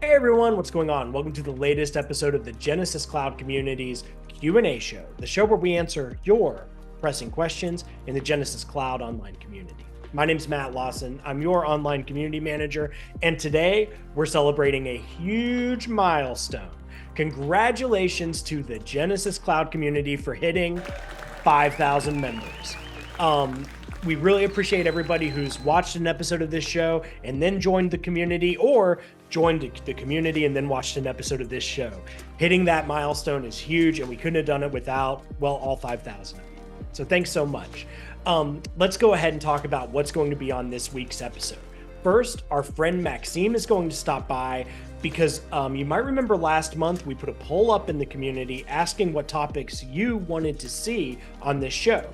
Hey everyone, what's going on? Welcome to the latest episode of the Genesys Cloud Community's Q&A show, the show where we answer your pressing questions in the Genesys Cloud online community. My name's Matt Lawson. I'm your online community manager, and today we're celebrating a huge milestone. Congratulations to the Genesys Cloud Community for hitting 5,000 members. We really appreciate everybody who's watched an episode of this show and then joined the community, or joined the community and then watched an episode of this show. Hitting that milestone is huge, and we couldn't have done it without, well, all 5,000 of you. So thanks so much. Let's go ahead and talk about what's going to be on this week's episode. First, our friend Maxime is going to stop by because you might remember last month we put a poll up in the community asking what topics you wanted to see on this show.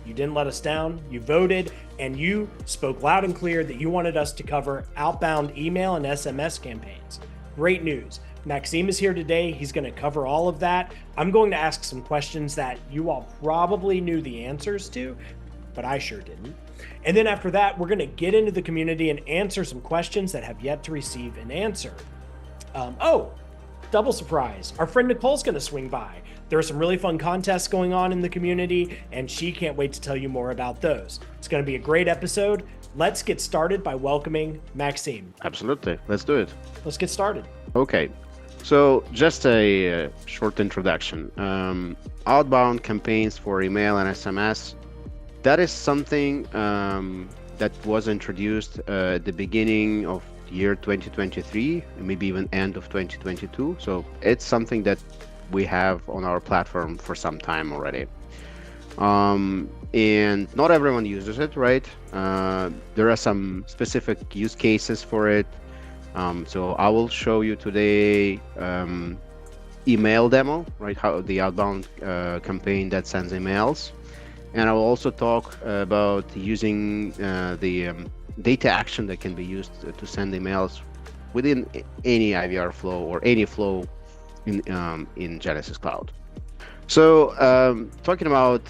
You didn't let us down, you voted, and you spoke loud and clear that you wanted us to cover outbound email and SMS campaigns. Great news. Maxime is here today. He's going to cover all of that. I'm going to ask some questions that you all probably knew the answers to, but I sure didn't. And then after that, we're going to get into the community and answer some questions that have yet to receive an answer. Double surprise. Our friend Nicole's going to swing by. There are some really fun contests going on in the community, and she can't wait to tell you more about those. It's going to be a great episode. Let's get started by welcoming Maxime. Absolutely. Let's do it. Let's get started. Okay. So just a short introduction. Outbound campaigns for email and SMS. That is something that was introduced at the beginning of year 2023, maybe even end of 2022. So it's something that we have on our platform for some time already. And not everyone uses it, right? There are some specific use cases for it. So I will show you today email demo, right? How the outbound campaign that sends emails. And I will also talk about using the data action that can be used to send emails within any IVR flow or any flow in Genesys Cloud. So talking about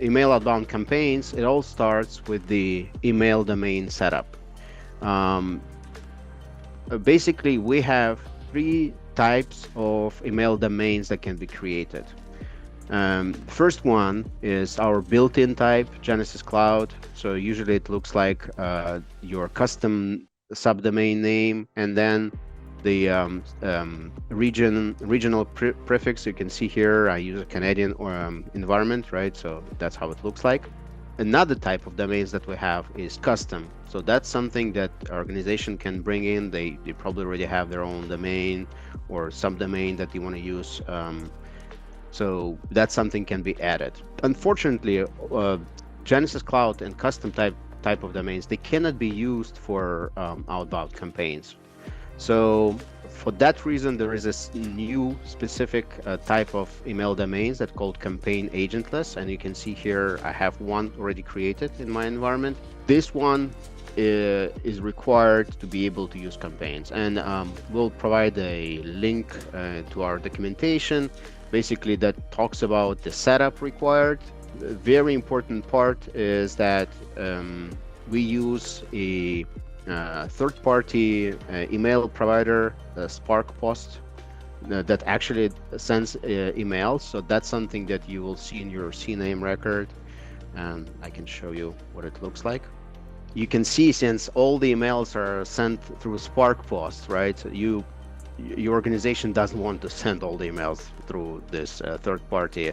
email outbound campaigns, it all starts with the email domain setup. Basically, we have three types of email domains that can be created. First one is our built-in type, Genesys Cloud. So usually it looks like your custom subdomain name, and then the regional prefix. You can see here I use a Canadian environment, right? So that's how it looks like. Another type of domains that we have is custom. So that's something that organization can bring in. They probably already have their own domain or subdomain that you want to use. So that's something can be added. Unfortunately, Genesys Cloud and custom type of domains, they cannot be used for outbound campaigns. So for that reason, there is a new specific type of email domains that called campaign agentless. And you can see here, I have one already created in my environment. This one is required to be able to use campaigns. And we'll provide a link to our documentation, basically that talks about the setup required. A very important part is that we use a third-party email provider, Spark Post, that actually sends emails. So that's something that you will see in your CNAME record, and I can show you what it looks like. You can see, since all the emails are sent through Spark Post, right? Your organization doesn't want to send all the emails through this third-party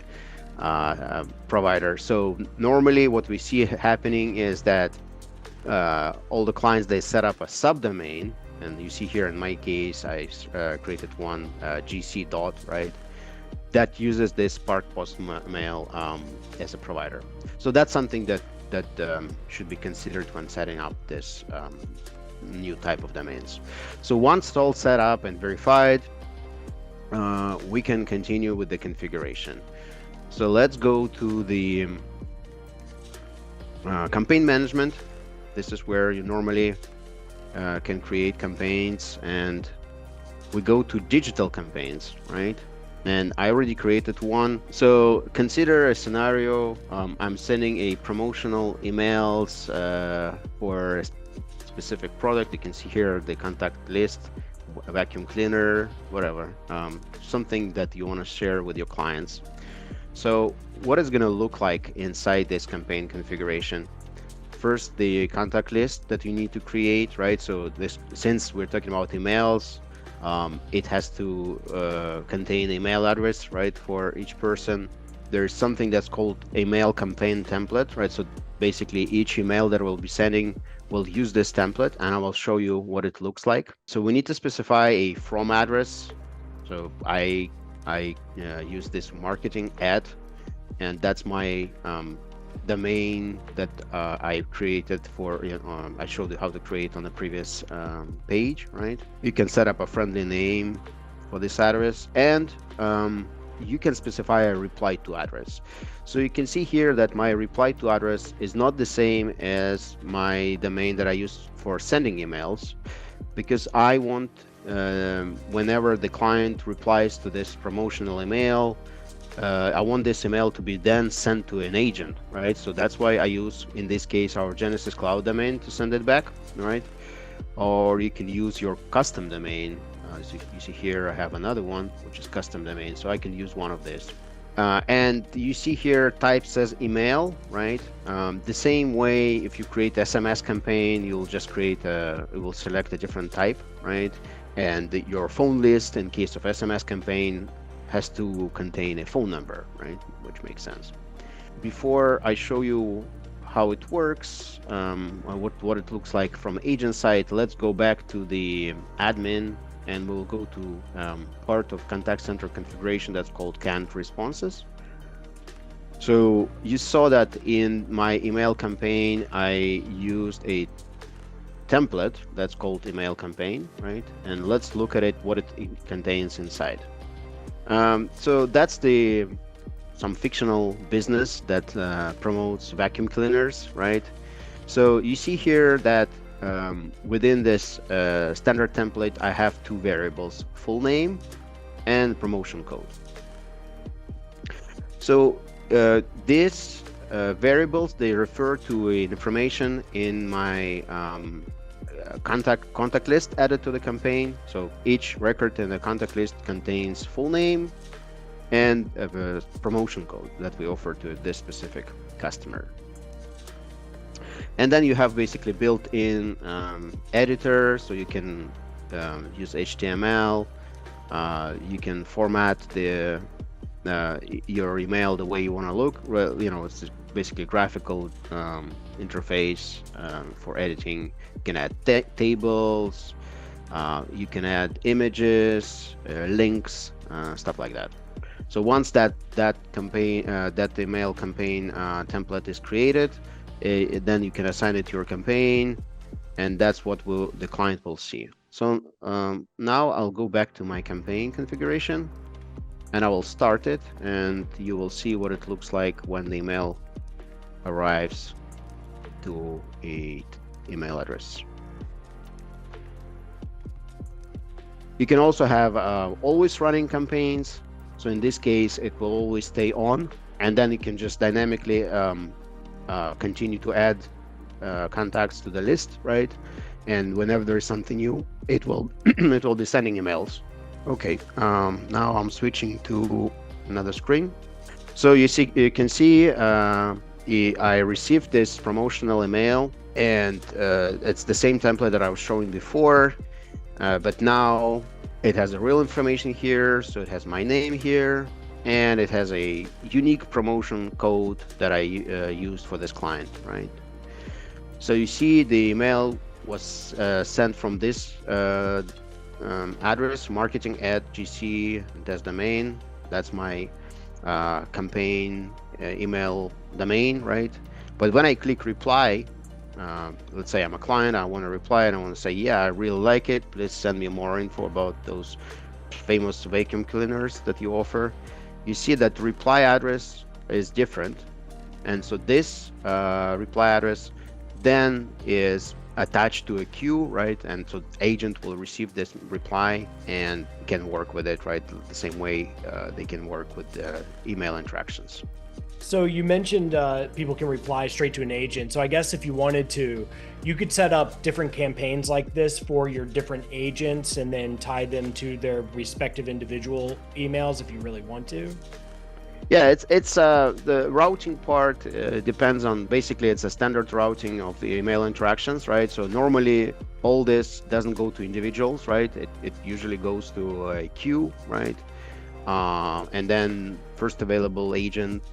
provider. So normally what we see happening is that all the clients, they set up a subdomain, and you see here in my case I created one GC dot, right, that uses this Spark Post mail as a provider. So that's something that should be considered when setting up this new type of domains. So once it's all set up and verified, we can continue with the configuration. So let's go to the campaign management. This is where you normally can create campaigns, and we go to digital campaigns, right? And I already created one. So consider a scenario. I'm sending a promotional emails for a specific product. You can see here the contact list a vacuum cleaner, whatever, something that you want to share with your clients. So what is going to look like inside this campaign configuration? First, the contact list that you need to create, right? So this, since we're talking about emails, it has to contain email address, right, for each person. There's something that's called email campaign template, right? So basically each email that we'll be sending will use this template, and I will show you what it looks like. So we need to specify a from address. So I use this marketing ad, and that's my domain that I created for, I showed you how to create on the previous page, right? You can set up a friendly name for this address, and you can specify a reply to address. So you can see here that my reply to address is not the same as my domain that I use for sending emails, because I want whenever the client replies to this promotional email, I want this email to be then sent to an agent, right? So that's why I use, in this case, our Genesys Cloud domain to send it back, right? Or you can use your custom domain. As you see here, I have another one, which is custom domain. So I can use one of these. And you see here, type says email, right? The same way, if you create SMS campaign, you'll just create it will select a different type, right? And your phone list, in case of SMS campaign, has to contain a phone number, right? Which makes sense. Before I show you how it works, what it looks like from agent side, let's go back to the admin, and we'll go to part of contact center configuration that's called canned responses. So you saw that in my email campaign, I used a template that's called email campaign, right? And let's look at it, what it contains inside. So that's some fictional business that promotes vacuum cleaners, right? So you see here that within this standard template, I have two variables, full name and promotion code. So these variables, they refer to information in my contact list added to the campaign. So each record in the contact list contains full name and a promotion code that we offer to this specific customer. And then you have basically built-in editor, so you can use HTML. You can format your email the way you want to look. Well, it's basically graphical interface for editing. You can add tables. You can add images, links, stuff like that. So once that email campaign template is created, then you can assign it to your campaign, and that's what the client will see. So now I'll go back to my campaign configuration, and I will start it, and you will see what it looks like when the email arrives to an email address. You can also have always running campaigns. So in this case, it will always stay on, and then you can just dynamically continue to add contacts to the list, right? And whenever there is something new, it will it will be sending emails. Okay, now I'm switching to another screen. So you can see I received this promotional email, and it's the same template that I was showing before, but now it has the real information here. So it has my name here, and it has a unique promotion code that I used for this client, right? So you see the email was sent from this address, marketing@gc, that's domain. That's my campaign email domain, right? But when I click reply, let's say I'm a client, I want to reply, and I want to say, yeah, I really like it. Please send me more info about those famous vacuum cleaners that you offer. You see that the reply address is different. And so this reply address then is attached to a queue, right? And so the agent will receive this reply and can work with it, right? The same way they can work with the email interactions. So you mentioned people can reply straight to an agent. So I guess if you wanted to, you could set up different campaigns like this for your different agents and then tie them to their respective individual emails if you really want to. Yeah, it's the routing part depends on, basically it's a standard routing of the email interactions, right? So normally all this doesn't go to individuals, right? It usually goes to a queue, right? And then first available agent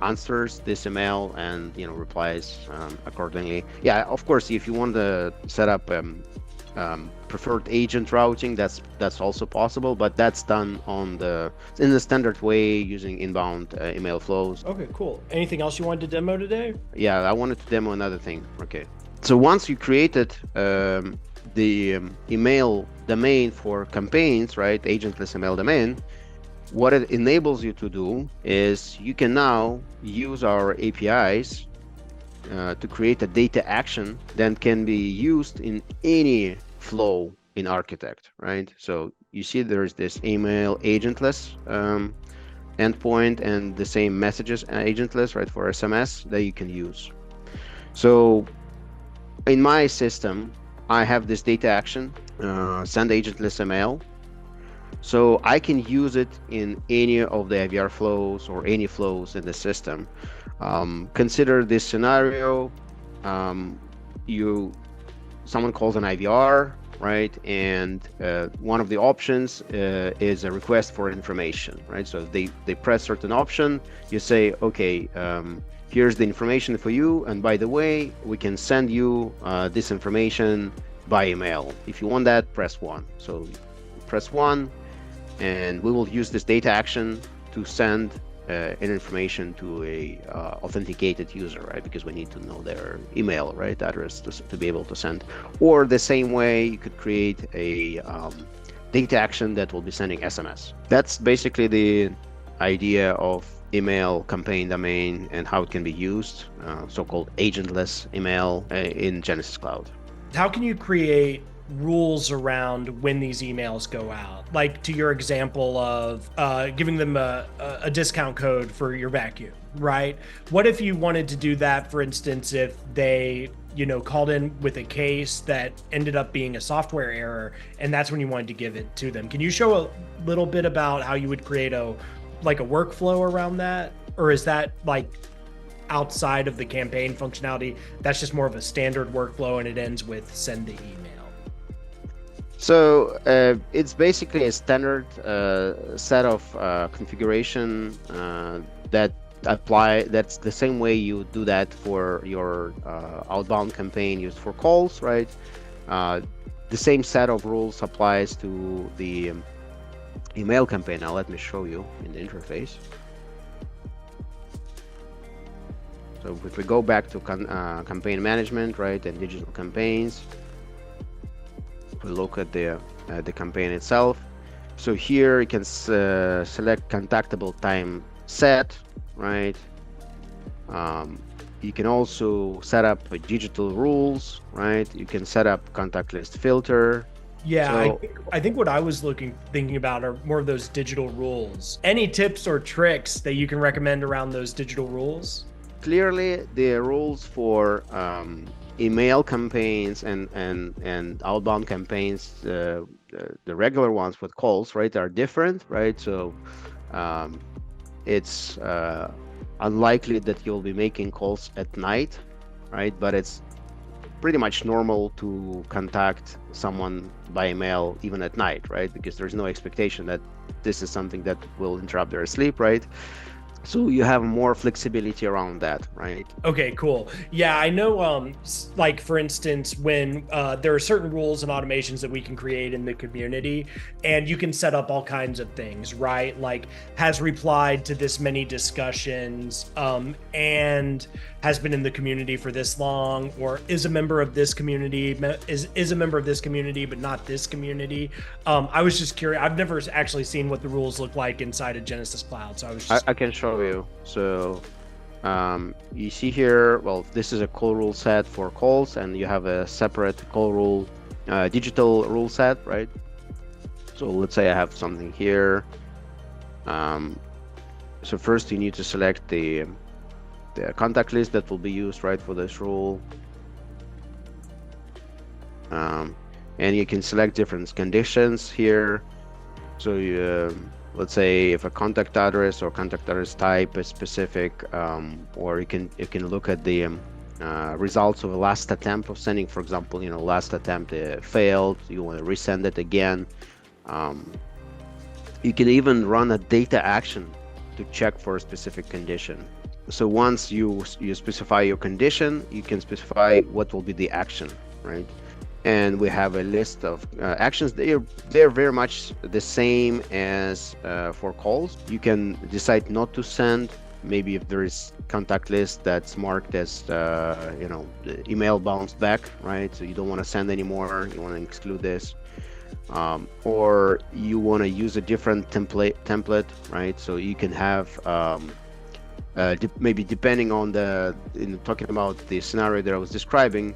answers this email and replies accordingly. Yeah, of course, if you want to set up preferred agent routing, that's also possible, but that's done in the standard way using inbound email flows. Okay, cool. Anything else you wanted to demo today? Yeah, I wanted to demo another thing. Okay, so once you created the email domain for campaigns, right, agentless email domain, what it enables you to do is you can now use our APIs to create a data action that can be used in any flow in Architect, right? So you see there's this email agentless endpoint and the same messages agentless, right, for SMS that you can use. So in my system, I have this data action, send agentless email. So I can use it in any of the IVR flows or any flows in the system. Consider this scenario: someone calls an IVR, right? And one of the options is a request for information, right? So they press certain option. You say, okay, here's the information for you, and by the way, we can send you this information by email. If you want that, press 1. So press 1. And we will use this data action to send information to a authenticated user, right? Because we need to know their email, right, address to be able to send. Or the same way, you could create a data action that will be sending SMS. That's basically the idea of email campaign domain and how it can be used, so-called agentless email in Genesys Cloud. How can you create rules around when these emails go out? Like to your example of giving them a discount code for your vacuum, right? What if you wanted to do that, for instance, if they called in with a case that ended up being a software error, and that's when you wanted to give it to them? Can you show a little bit about how you would create a workflow around that? Or is that like outside of the campaign functionality? That's just more of a standard workflow and it ends with send the email. So it's basically a standard set of configuration that apply. That's the same way you do that for your outbound campaign used for calls, right? The same set of rules applies to the email campaign. Now let me show you in the interface. So if we go back to campaign management, right, and digital campaigns, we look at the campaign itself. So here you can select contactable time set, right? You can also set up digital rules, right? You can set up contact list filter. Yeah, so, I think what I was thinking about are more of those digital rules. Any tips or tricks that you can recommend around those digital rules? Clearly, the rules for email campaigns and outbound campaigns, the regular ones with calls, right, are different, right? So it's unlikely that you'll be making calls at night, right? But it's pretty much normal to contact someone by email even at night, right? Because there's no expectation that this is something that will interrupt their sleep, right? So you have more flexibility around that, right? Okay, cool. Yeah, I know, like for instance, when there are certain rules and automations that we can create in the community, and you can set up all kinds of things, right? Like has replied to this many discussions, and has been in the community for this long, or is a member of this community, is a member of this community, but not this community. I was just curious. I've never actually seen what the rules look like inside of Genesys Cloud, so I was just... I can show you. So you see here, well, this is a call rule set for calls, and you have a separate call rule, digital rule set, right? So let's say I have something here. So first you need to select the contact list that will be used, right, for this role. And you can select different conditions here. So let's say if a contact address or contact address type is specific, or you can look at the results of the last attempt of sending. For example, last attempt failed, you want to resend it again. You can even run a data action to check for a specific condition. So once you specify your condition, you can specify what will be the action, right? And we have a list of actions. They're very much the same as for calls. You can decide not to send. Maybe if there is contact list that's marked as the email bounced back, right? So you don't want to send anymore. You want to exclude this, or you want to use a different template, right? So you can have maybe depending on talking about the scenario that I was describing.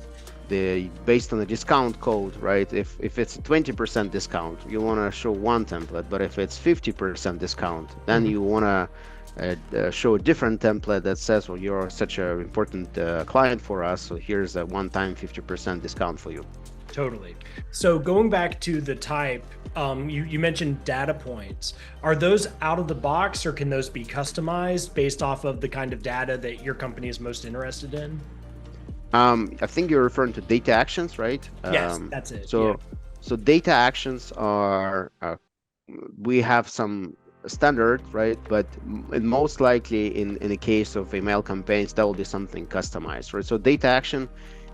Based on the discount code, right? If it's a 20% discount, you want to show one template, but if it's 50% discount, then you want to show a different template that says, well, you're such an important client for us, so here's a one-time 50% discount for you. Totally. So going back to the type, you mentioned data points. Are those out of the box, or can those be customized based off of the kind of data that your company is most interested in? I think you're referring to data actions, right? Yes, that's it. So data actions are, we have some standard, right? But most likely in the case of email campaigns, that will be something customized, right? So data action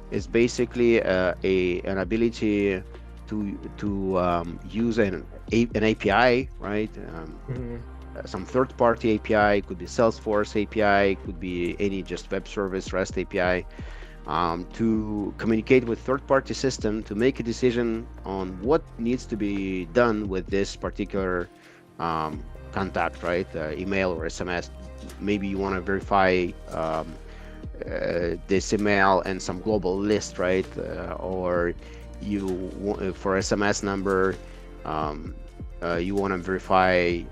is basically an ability to use an API, right? Some third-party API, could be Salesforce API, could be any just web service REST API. To communicate with third-party system to make a decision on what needs to be done with this particular contact, right? Email or SMS. Maybe you want to verify this email and some global list, right? Or you want, for SMS number, you want to verify,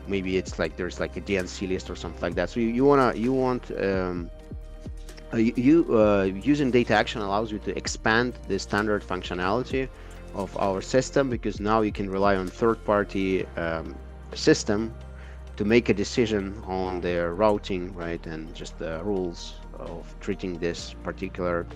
maybe it's like there's like a DNC list or something like that. So using data action allows you to expand the standard functionality of our system, because now you can rely on third-party system to make a decision on their routing, right, and just the rules of treating this particular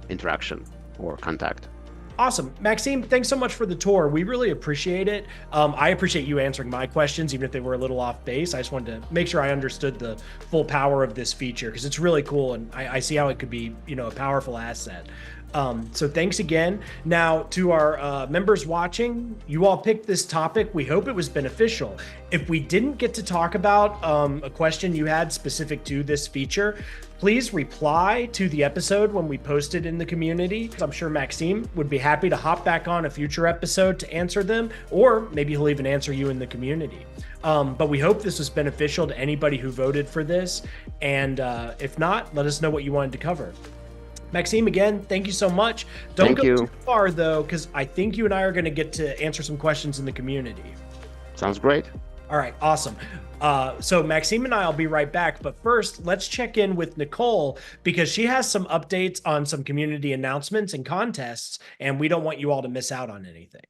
interaction or contact. Awesome. Maxime, thanks so much for the tour. We really appreciate it. I appreciate you answering my questions, even if they were a little off base. I just wanted to make sure I understood the full power of this feature, because it's really cool, and I see how it could be, a powerful asset. So thanks again. Now, to our members watching, you all picked this topic. We hope it was beneficial. If we didn't get to talk about a question you had specific to this feature, please reply to the episode when we post it in the community. I'm sure Maxime would be happy to hop back on a future episode to answer them, or maybe he'll even answer you in the community. But we hope this was beneficial to anybody who voted for this. And if not, let us know what you wanted to cover. Maxime, again, thank you so much. Don't go too far, though, because I think you and I are going to get to answer some questions in the community. Sounds great. All right, awesome. So Maxime and I will be right back. But first, let's check in with Nicole, because she has some updates on some community announcements and contests, and we don't want you all to miss out on anything.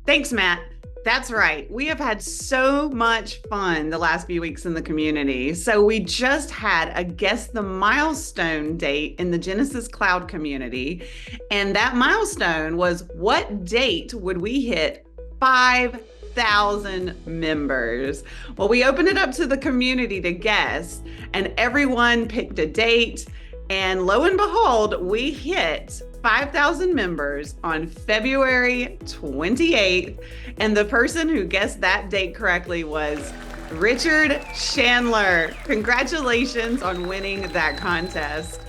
Thanks, Matt. That's right. We have had so much fun the last few weeks in the community. So we just had a Guess the Milestone date in the Genesys Cloud community. And that milestone was, what date would we hit 5,000 members? Well, we opened it up to the community to guess, and everyone picked a date. And lo and behold, we hit 5,000 members on February 28th. And the person who guessed that date correctly was Richard Chandler. Congratulations on winning that contest.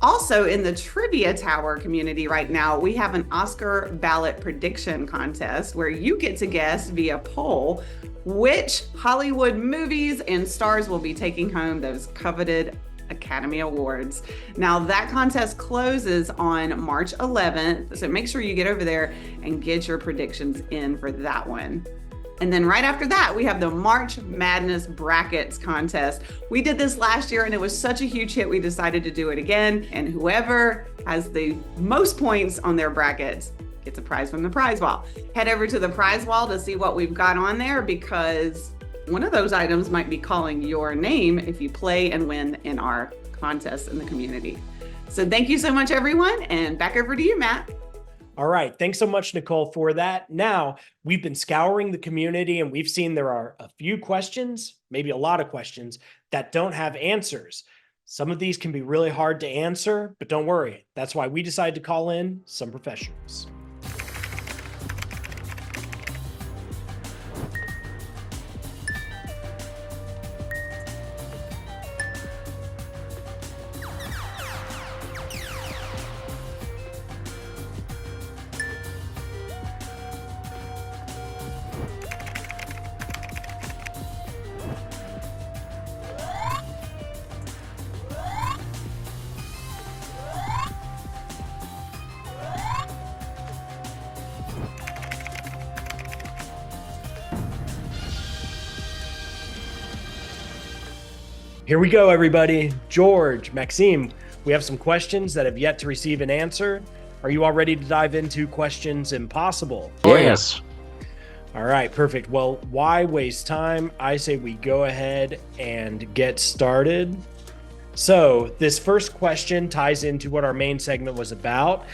Also, in the Trivia Tower community right now, we have an Oscar ballot prediction contest where you get to guess via poll which Hollywood movies and stars will be taking home those coveted Academy Awards. Now that contest closes on March 11th, so make sure you get over there and get your predictions in for that one. And then right after that, we have the March Madness Brackets contest. We did this last year and it was such a huge hit, we decided to do it again. And whoever has the most points on their brackets gets a prize from the prize wall. Head over to the prize wall to see what we've got on there, because one of those items might be calling your name if you play and win in our contest in the community. So thank you so much, everyone. And back over to you, Matt. All right. Thanks so much, Nicole, for that. Now, we've been scouring the community and we've seen there are a few questions, maybe a lot of questions, that don't have answers. Some of these can be really hard to answer, but don't worry. That's why we decided to call in some professionals. Here we go, everybody. George, Maxime, we have some questions that have yet to receive an answer. Are you all ready to dive into questions impossible? Oh, yes. All right, perfect. Well, why waste time? I say we go ahead and get started. So this first question ties into what our main segment was about.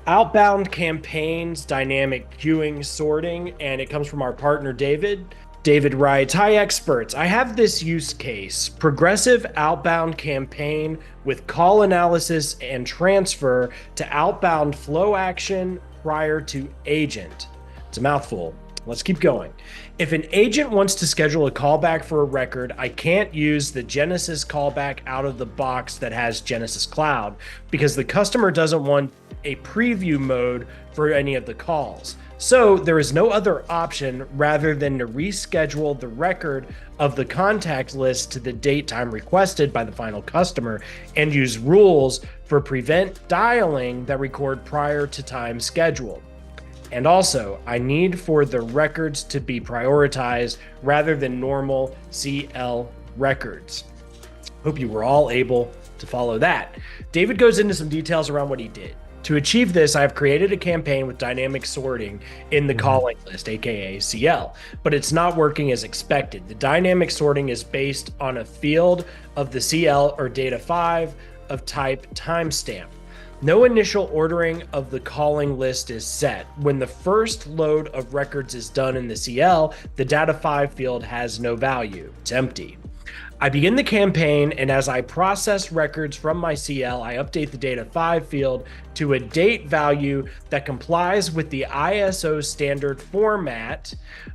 Outbound campaigns, dynamic queuing, sorting, and it comes from our partner, David. David writes, "Hi experts, I have this use case, progressive outbound campaign with call analysis and transfer to outbound flow action prior to agent." It's a mouthful. Let's keep going. If an agent wants to schedule a callback for a record, I can't use the Genesys callback out of the box that has Genesys Cloud because the customer doesn't want a preview mode for any of the calls. So there is no other option rather than to reschedule the record of the contact list to the date time requested by the final customer and use rules for prevent dialing that record prior to time scheduled. And also, I need for the records to be prioritized rather than normal CL records. Hope you were all able to follow that. David goes into some details around what he did. To achieve this, I have created a campaign with dynamic sorting in the calling list, aka CL, but it's not working as expected. The dynamic sorting is based on a field of the CL or data 5 of type timestamp. No initial ordering of the calling list is set. When the first load of records is done in the CL, the data 5 field has no value. It's empty. I begin the campaign, and as I process records from my CL, I update the data 5 field to a date value that complies with the ISO standard format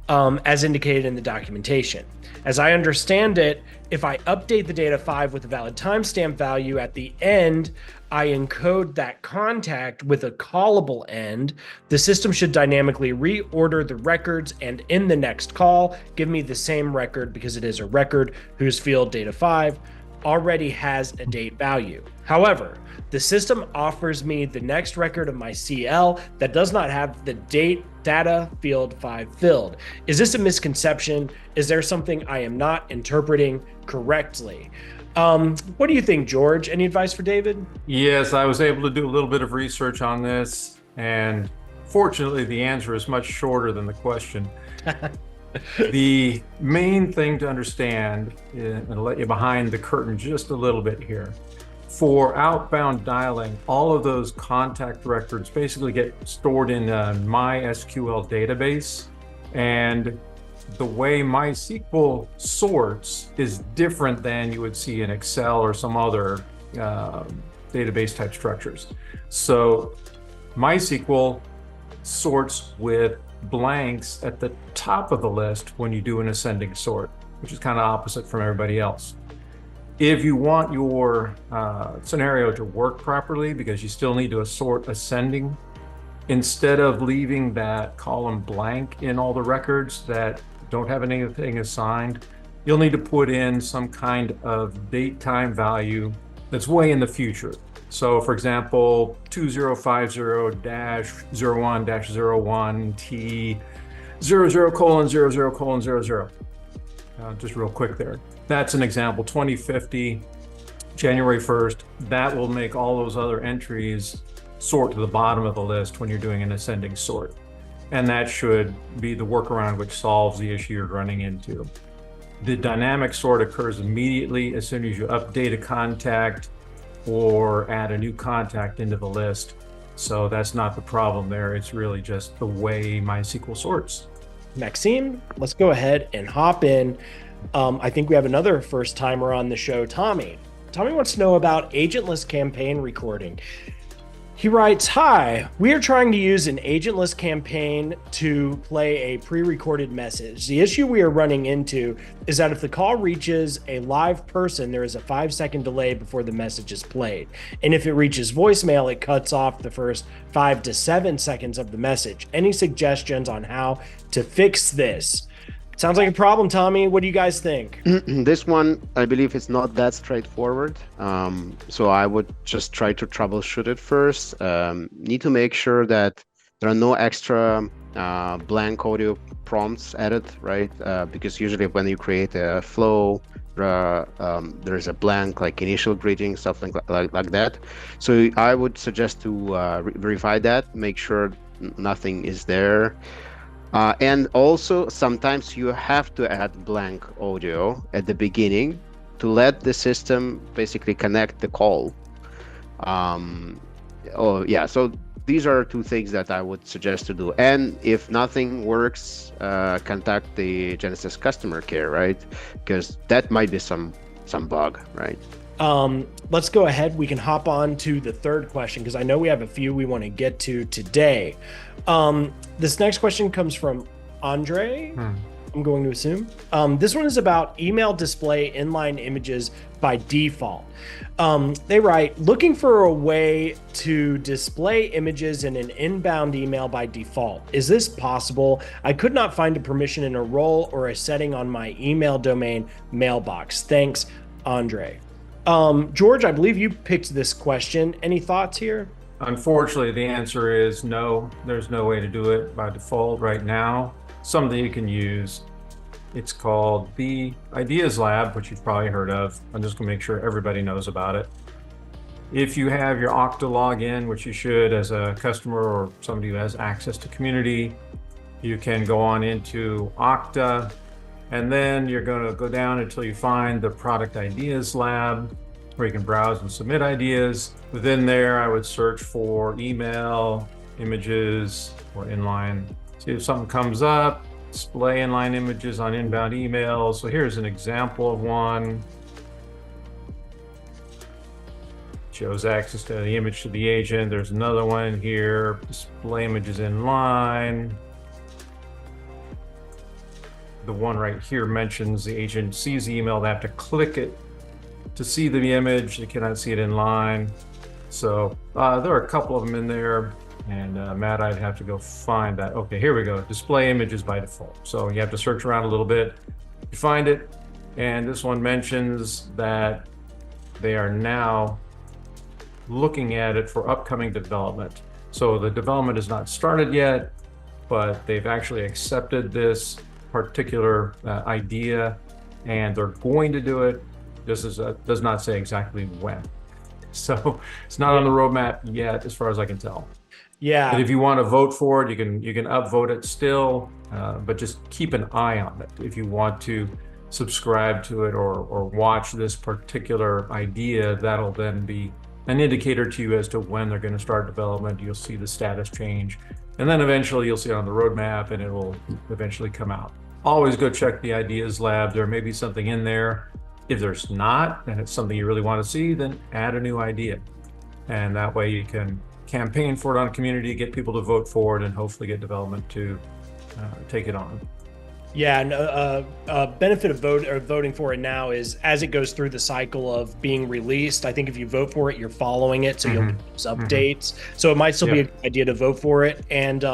as indicated in the documentation. As I understand it, if I update the data 5 with a valid timestamp value at the end, I encode that contact with a callable end. The system should dynamically reorder the records and in the next call, give me the same record because it is a record whose field data 5 already has a date value. However, the system offers me the next record of my CL that does not have the date data field 5 filled. Is this a misconception? Is there something I am not interpreting correctly? What do you think, George? Any advice for David? Yes, I was able to do a little bit of research on this, and fortunately the answer is much shorter than the question. The main thing to understand, and I'll let you behind the curtain just a little bit here. For outbound dialing, all of those contact records basically get stored in a MySQL database, and the way MySQL sorts is different than you would see in Excel or some other database type structures. So MySQL sorts with blanks at the top of the list when you do an ascending sort, which is kind of opposite from everybody else. If you want your scenario to work properly, because you still need to sort ascending, instead of leaving that column blank in all the records that don't have anything assigned, you'll need to put in some kind of date time value that's way in the future. So for example, 2050-01-01T 00:00:00. Just real quick there. That's an example, 2050, January 1st. That will make all those other entries sort to the bottom of the list when you're doing an ascending sort. And that should be the workaround which solves the issue you're running into. The dynamic sort occurs immediately as soon as you update a contact or add a new contact into the list. So that's not the problem there. It's really just the way MySQL sorts. Maxime, let's go ahead and hop in. I think we have another first timer on the show, Tommy. Tommy wants to know about agentless campaign recording. He writes, "Hi, we are trying to use an agentless campaign to play a pre-recorded message. The issue we are running into is that if the call reaches a live person, there is a 5-second delay before the message is played. And if it reaches voicemail, it cuts off the first 5 to 7 seconds of the message. Any suggestions on how to fix this?" Sounds like a problem, Tommy. What do you guys think? This one, I believe, is not that straightforward. So I would just try to troubleshoot it first. Need to make sure that there are no extra blank audio prompts added, right? Because usually when you create a flow, there's a blank like initial greeting, stuff like that. So I would suggest to verify that, make sure nothing is there. And also sometimes you have to add blank audio at the beginning to let the system basically connect the call. So these are two things that I would suggest to do. And if nothing works, contact the Genesys customer care, right? Because that might be some bug, right? Let's go ahead. We can hop on to the third question because I know we have a few we want to get to today. This next question comes from Andre. I'm going to assume. This one is about email display inline images by default. They write, "Looking for a way to display images in an inbound email by default. Is this possible? I could not find a permission in a role or a setting on my email domain mailbox. Thanks, Andre." George, I believe you picked this question. Any thoughts here? Unfortunately, the answer is no. There's no way to do it by default right now. Something you can use. It's called the Ideas Lab, which you've probably heard of. I'm just going to make sure everybody knows about it. If you have your Okta login, which you should as a customer or somebody who has access to Community, you can go on into Okta, and then you're going to go down until you find the Product Ideas Lab, where you can browse and submit ideas. Within there, I would search for email, images, or inline. See if something comes up, display inline images on inbound emails. So here's an example of one. Shows access to the image to the agent. There's another one here, display images inline. The one right here mentions the agent sees the email, they have to click it to see the image. They cannot see it in line. So there are a couple of them in there, and Matt, I'd have to go find that. Okay, here we go. Display images by default. So you have to search around a little bit. You find it, and this one mentions that they are now looking at it for upcoming development. So the development is not started yet, but they've actually accepted this particular idea, and they're going to do it. This does not say exactly when. So it's not on the roadmap yet, as far as I can tell. Yeah. And if you want to vote for it, you can upvote it still, but just keep an eye on it. If you want to subscribe to it or watch this particular idea, that'll then be an indicator to you as to when they're going to start development. You'll see the status change, and then eventually you'll see it on the roadmap, and it will eventually come out. Always go check the Ideas Lab. There may be something in there. If there's not, and it's something you really want to see, then add a new idea. And that way you can campaign for it on Community, get people to vote for it, and hopefully get development to take it on. Yeah, and benefit of voting for it now is as it goes through the cycle of being released. I think if you vote for it, you're following it, so you'll get those updates. So it might still be a good idea to vote for it. And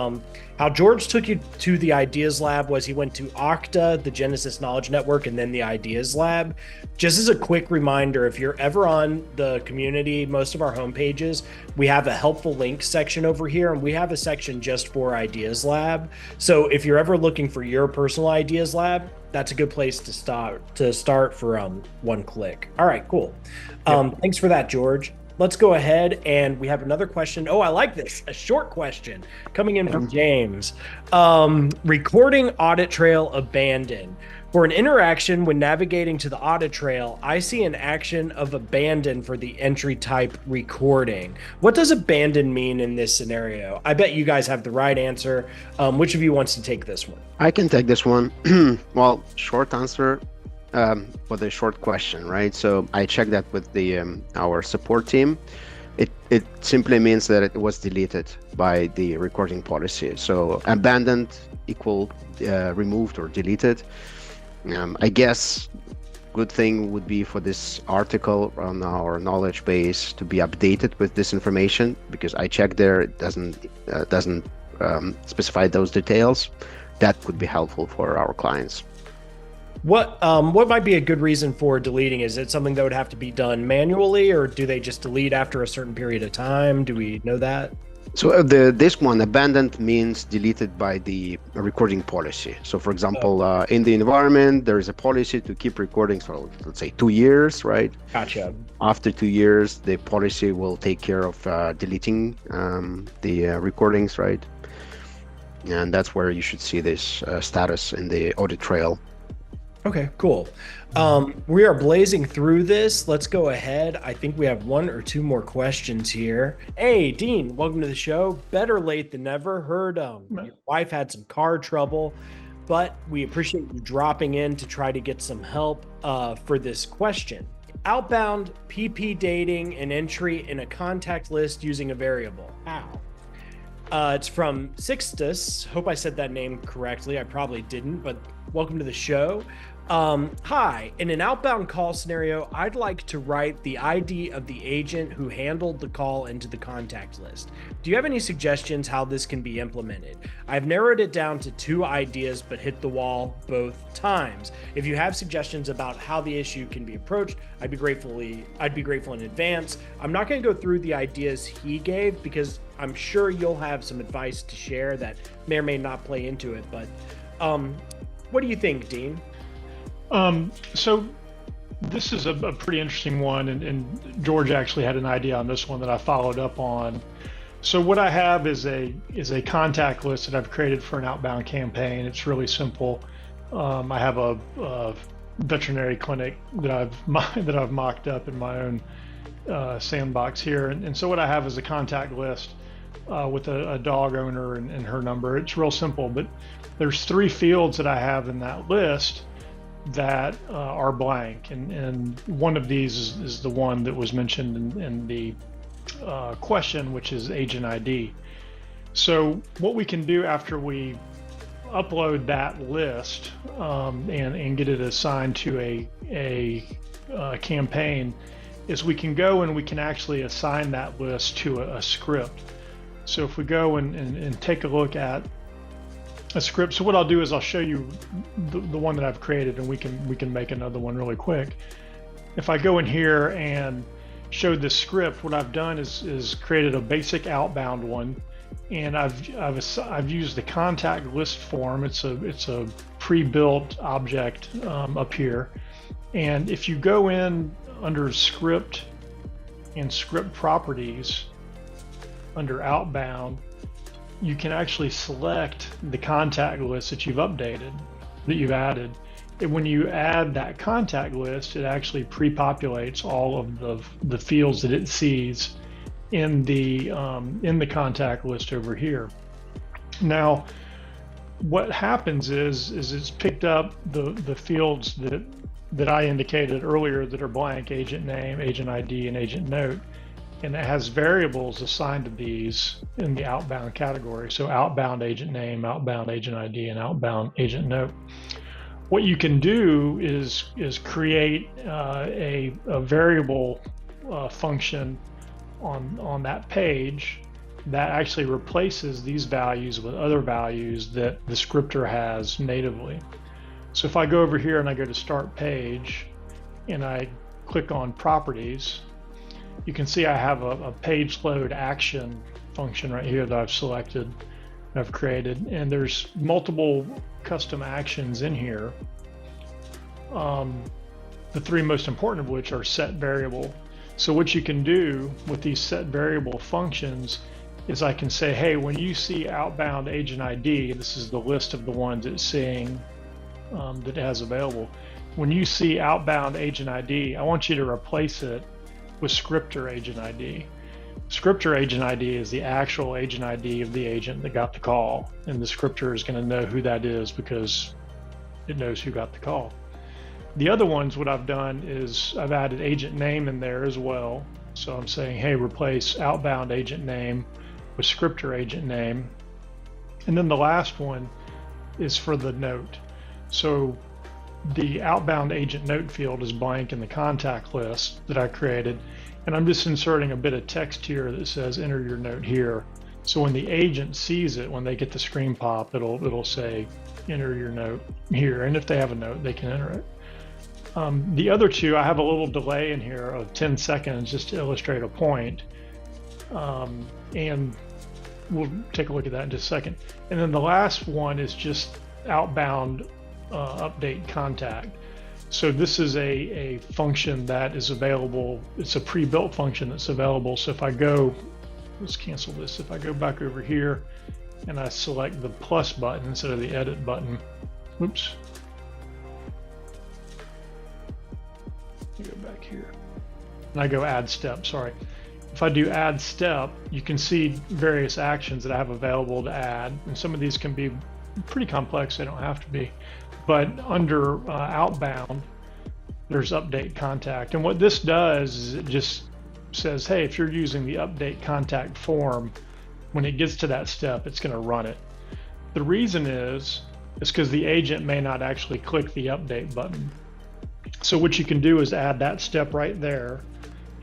How George took you to the Ideas Lab was he went to Okta, the Genesys Knowledge Network, and then the Ideas Lab. Just as a quick reminder, if you're ever on the community, most of our homepages, we have a helpful links section over here, and we have a section just for Ideas Lab. So if you're ever looking for your personal Ideas Lab, that's a good place to start for one click. All right, cool. Thanks for that, George. Let's go ahead, and we have another question. Oh, I like this. A short question coming in from James. Recording audit trail abandoned. For an interaction when navigating to the audit trail, I see an action of abandon for the entry type recording. What does abandon mean in this scenario? I bet you guys have the right answer. Which of you wants to take this one? I can take this one. Well, short answer. With a short question, right? So I checked that with the our support team. It simply means that it was deleted by the recording policy. So abandoned equal removed or deleted. I guess good thing would be for this article on our knowledge base to be updated with this information, because I checked there, it doesn't specify those details. That could be helpful for our clients. What might be a good reason for deleting? Is it something that would have to be done manually, or do they just delete after a certain period of time? Do we know that? So this one, abandoned, means deleted by the recording policy. So for example, in the environment, there is a policy to keep recordings for, let's say, 2 years, right? Gotcha. After 2 years, the policy will take care of deleting the recordings, right? And that's where you should see this status in the audit trail. Okay, cool. We are blazing through this. Let's go ahead. I think we have 1 or 2 more questions here. Hey, Dean, welcome to the show. Better late than never. Heard your wife had some car trouble, but we appreciate you dropping in to try to get some help for this question. Outbound PP dating an entry in a contact list using a variable. How? It's from Sixtus. Hope I said that name correctly. I probably didn't, but welcome to the show. Hi, in an outbound call scenario, I'd like to write the ID of the agent who handled the call into the contact list. Do you have any suggestions how this can be implemented? I've narrowed it down to 2 ideas, but hit the wall both times. If you have suggestions about how the issue can be approached, I'd be grateful in advance. I'm not going to go through the ideas he gave because I'm sure you'll have some advice to share that may or may not play into it, but what do you think, Dean? So this is a pretty interesting one, and George actually had an idea on this one that I followed up on. So what I have is a contact list that I've created for an outbound campaign. It's really simple. I have a veterinary clinic that I've mocked up in my own sandbox here, and so what I have is a contact list with a dog owner and her number. It's real simple, but there's 3 fields that I have in that list that are blank, and one of these is the one that was mentioned in the question, which is agent ID. So what we can do after we upload that list and get it assigned to a campaign is we can go and we can actually assign that list to a script. So if we go and take a look at a script, so what I'll do is I'll show you the one that I've created, and we can make another one really quick. If I go in here and show this script, what I've done is created a basic outbound one, and I've used the contact list form. It's a pre-built object up here, and if you go in under script and script properties under outbound, you can actually select the contact list that you've updated, that you've added. And when you add that contact list, it actually pre-populates all of the fields that it sees in the contact list over here. Now, what happens is it's picked up the fields that I indicated earlier that are blank: agent name, agent ID, and agent note. And it has variables assigned to these in the outbound category. So outbound agent name, outbound agent ID, and outbound agent note. What you can do is create a variable function on that page, that actually replaces these values with other values that the scripter has natively. So if I go over here and I go to Start Page and I click on Properties, you can see I have a page load action function right here that I've selected, I've created, and there's multiple custom actions in here. The three most important of which are set variable. So what you can do with these set variable functions is I can say, hey, when you see outbound agent ID, this is the list of the ones it's seeing that it has available. When you see outbound agent ID, I want you to replace it with scripter agent ID. Scripter agent ID is the actual agent ID of the agent that got the call, and the scripter is going to know who that is because it knows who got the call. The other ones, what I've done is I've added agent name in there as well. So I'm saying, hey, replace outbound agent name with scripter agent name. And then the last one is for the note. So the outbound agent note field is blank in the contact list that I created. And I'm just inserting a bit of text here that says enter your note here. So when the agent sees it, when they get the screen pop, it'll say enter your note here. And if they have a note, they can enter it. The other two, I have a little delay in here of 10 seconds just to illustrate a point. And we'll take a look at that in just a second. And then the last one is just outbound update contact. So this is a function that is available. It's a pre-built function that's available. So if I go, let's cancel this. If I go back over here and I select the plus button instead of the edit button, oops. Go back here and I go add step, sorry. If I do add step, you can see various actions that I have available to add, and some of these can be pretty complex, they don't have to be. But under outbound, there's update contact, and what this does is it just says, hey, if you're using the update contact form, when it gets to that step, it's going to run it. The reason is because the agent may not actually click the update button. So what you can do is add that step right there,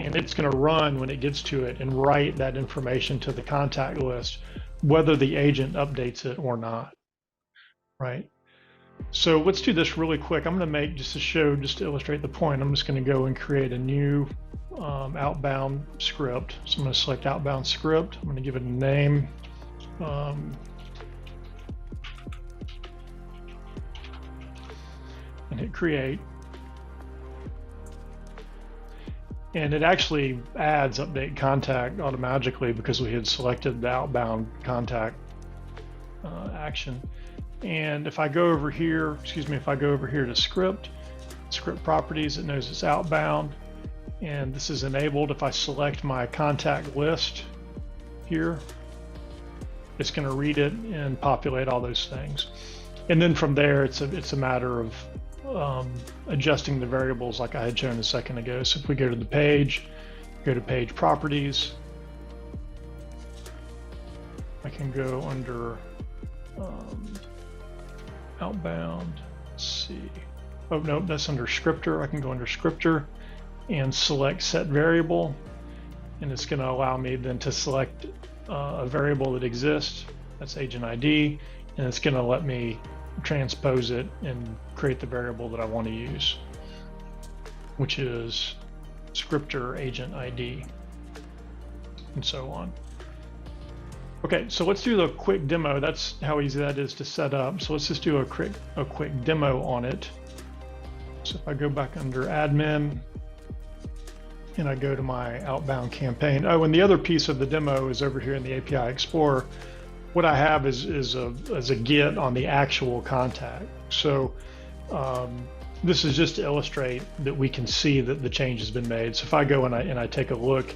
and it's going to run when it gets to it and write that information to the contact list, whether the agent updates it or not, right? So let's do this really quick. I'm going to make, just to illustrate the point, I'm just going to go and create a new outbound script. So I'm going to select outbound script. I'm going to give it a name. And hit create. And it actually adds update contact automatically because we had selected the outbound contact action. And if I go over here, if I go over here to script properties, it knows it's outbound. And this is enabled. If I select my contact list here, it's going to read it and populate all those things. And then from there, it's a matter of adjusting the variables like I had shown a second ago. So if we go to the page, go to page properties, I can go under outbound, let's see. Oh no, that's under scripter. I can go under scripter and select set variable, and it's going to allow me then to select a variable that exists, that's agent ID, and it's going to let me transpose it and create the variable that I want to use, which is scripter agent ID, and so on. Okay, so let's do the quick demo. That's how easy that is to set up. So let's just do a quick demo on it. So if I go back under admin and I go to my outbound campaign. Oh, and the other piece of the demo is over here in the API Explorer. What I have is a get on the actual contact. So this is just to illustrate that we can see that the change has been made. So if I go and I take a look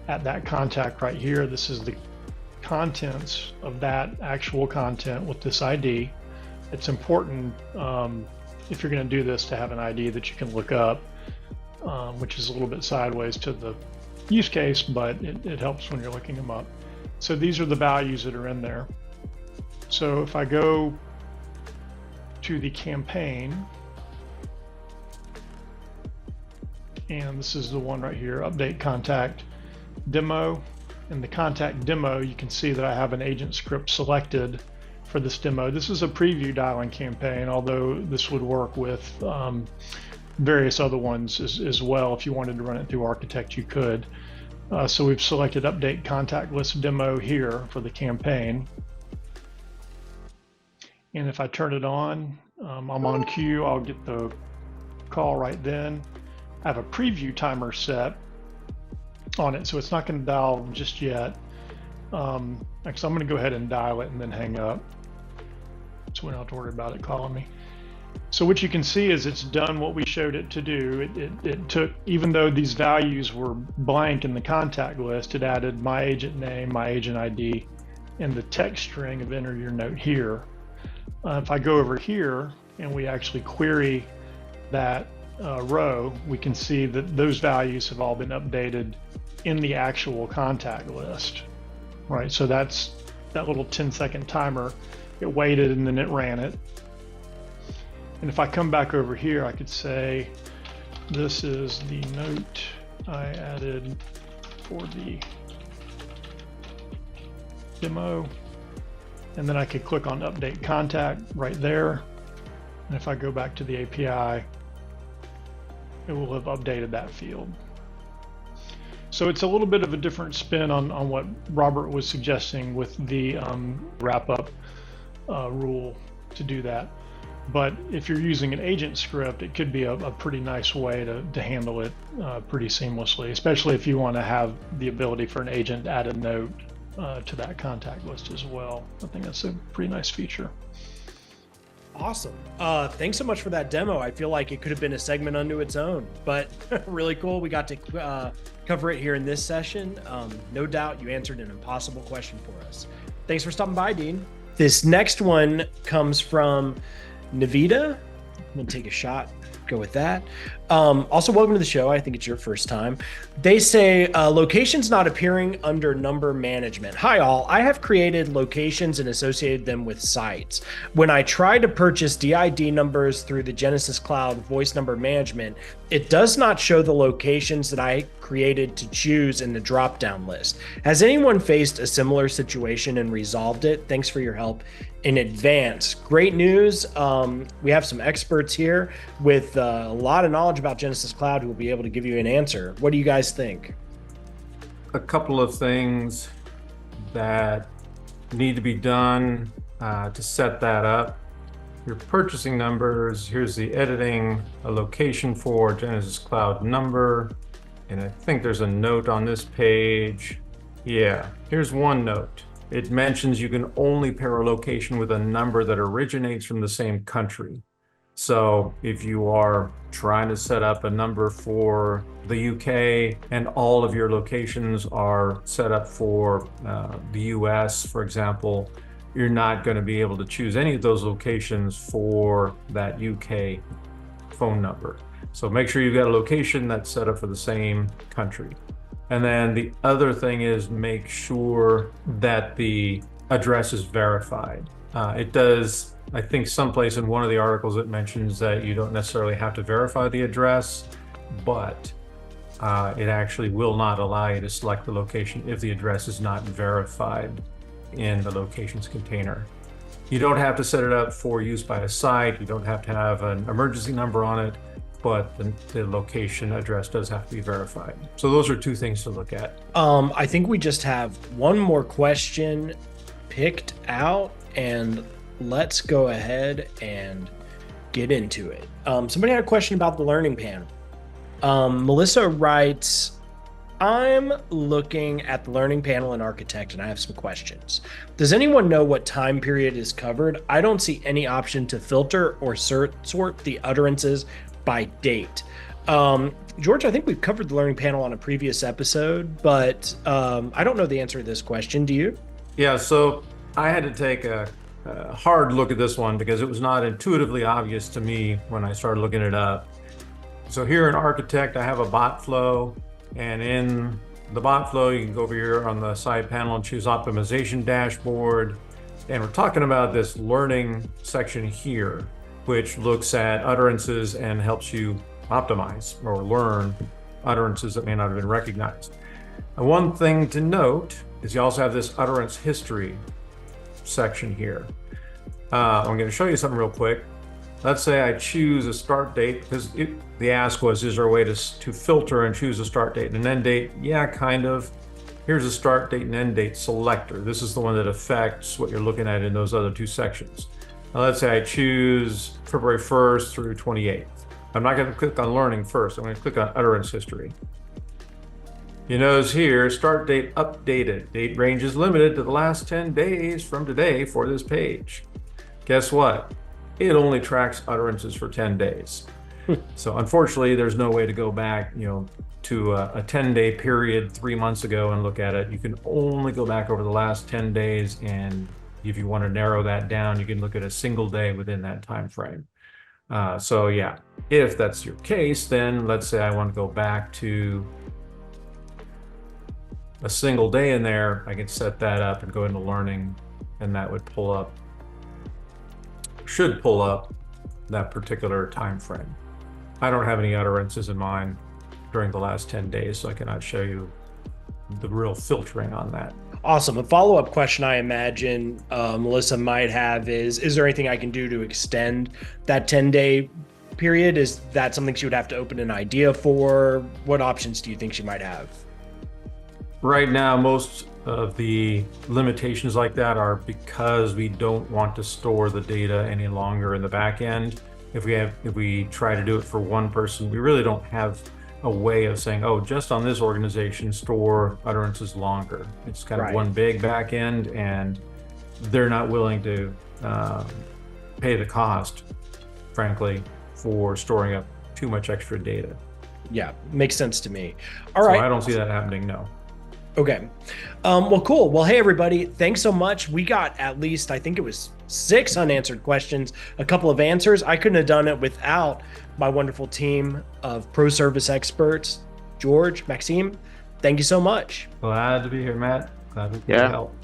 at that contact right here, this is the contents of that actual content with this ID. It's important if you're going to do this to have an ID that you can look up, which is a little bit sideways to the use case, but it helps when you're looking them up. So these are the values that are in there. So if I go to the campaign, and this is the one right here, update contact demo, In the contact demo, you can see that I have an agent script selected for this demo. This is a preview dialing campaign, although this would work with various other ones as well. If you wanted to run it through Architect, you could. So we've selected Update Contact List Demo here for the campaign. And if I turn it on, I'm on cue, I'll get the call right then. I have a preview timer set on it, so it's not going to dial just yet. Actually, I'm going to go ahead and dial it and then hang up, so we don't have to worry about it calling me. So what you can see is it's done what we showed it to do. It took, even though these values were blank in the contact list, it added my agent name, my agent ID, and the text string of enter your note here. If I go over here and we actually query that row, we can see that those values have all been updated in the actual contact list, right? So that's that little 10-second timer. It waited and then it ran it. And if I come back over here, I could say, this is the note I added for the demo. And then I could click on Update Contact right there. And if I go back to the API, it will have updated that field. So it's a little bit of a different spin on what Robert was suggesting with the wrap-up rule to do that. But if you're using an agent script, it could be a pretty nice way to handle it pretty seamlessly, especially if you want to have the ability for an agent to add a note to that contact list as well. I think that's a pretty nice feature. Awesome. Thanks so much for that demo. I feel like it could have been a segment unto its own, but really cool. We got to cover it here in this session. No doubt you answered an impossible question for us. Thanks for stopping by, Dean. This next one comes from Navita. I'm gonna take a shot, go with that. Also, welcome to the show. I think it's your first time. They say locations not appearing under number management. Hi all, I have created locations and associated them with sites. When I try to purchase DID numbers through the Genesys Cloud voice number management, it does not show the locations that I created to choose in the drop-down list. Has anyone faced a similar situation and resolved it? Thanks for your help in advance. Great news. We have some experts here with a lot of knowledge about Genesys Cloud who will be able to give you an answer. What do you guys think? A couple of things that need to be done to set that up. Your purchasing numbers, here's the editing, a location for Genesys Cloud number, and I think there's a note on this page. Yeah, here's one note. It mentions you can only pair a location with a number that originates from the same country. So if you are trying to set up a number for the UK and all of your locations are set up for the US, for example, you're not going to be able to choose any of those locations for that UK phone number. So make sure you've got a location that's set up for the same country. And then the other thing is make sure that the address is verified. It does, I think someplace in one of the articles it mentions that you don't necessarily have to verify the address, but it actually will not allow you to select the location if the address is not verified in the locations container. You don't have to set it up for use by a site. You don't have to have an emergency number on it, but the location address does have to be verified. So those are two things to look at. I think we just have one more question picked out, and let's go ahead and get into it. Somebody had a question about the learning panel. Melissa writes, I'm looking at the learning panel in Architect and I have some questions. Does anyone know what time period is covered? I don't see any option to filter or sort the utterances by date. George, I think we've covered the learning panel on a previous episode, but I don't know the answer to this question. Do you? Yeah, so I had to take a hard look at this one because it was not intuitively obvious to me when I started looking it up. So here in Architect, I have a bot flow, and in the bot flow, you can go over here on the side panel and choose Optimization Dashboard. And we're talking about this learning section here, which looks at utterances and helps you optimize or learn utterances that may not have been recognized. And one thing to note is you also have this utterance history section here. I'm going to show you something real quick. Let's say I choose a start date, because the ask was, is there a way to filter and choose a start date and an end date? Yeah, kind of. Here's a start date and end date selector. This is the one that affects what you're looking at in those other two sections. Now let's say I choose February 1st through 28th. I'm not going to click on learning first. I'm going to click on utterance history. You notice here, start date updated. Date range is limited to the last 10 days from today for this page. Guess what? It only tracks utterances for 10 days. So unfortunately, there's no way to go back, to a 10-day period 3 months ago and look at it. You can only go back over the last 10 days, and if you want to narrow that down, you can look at a single day within that time frame. So yeah, if that's your case, then let's say I want to go back to a single day in there, I can set that up and go into learning, and that would should pull up that particular time frame. I don't have any utterances in mind during the last 10 days, so I cannot show you the real filtering on that. Awesome. A follow-up question I imagine Melissa might have is there anything I can do to extend that 10-day period? Is that something she would have to open an idea for? What options do you think she might have? Right now, most of the limitations like that are because we don't want to store the data any longer in the back end. If we try to do it for one person, we really don't have a way of saying, oh, just on this organization, store utterances longer. It's kind of one big back end, and they're not willing to pay the cost, frankly, for storing up too much extra data. Yeah, makes sense to me. All right. I don't see that happening, no. Okay. Well, cool. Well, hey, everybody, thanks so much. We got at least, I think it was 6 unanswered questions, a couple of answers. I couldn't have done it without my wonderful team of pro service experts. George, Maxime, thank you so much. Glad to be here, Matt. Glad we could help.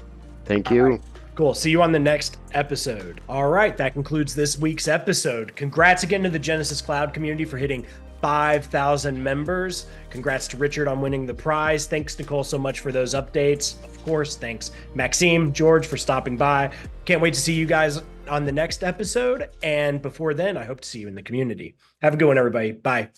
Thank you. Right. Cool. See you on the next episode. All right. That concludes this week's episode. Congrats again to the Genesys Cloud community for hitting 5,000 members. Congrats to Richard on winning the prize. Thanks, Nicole, so much for those updates. Of course, thanks, Maxime, George, for stopping by. Can't wait to see you guys on the next episode. And before then, I hope to see you in the community. Have a good one, everybody. Bye.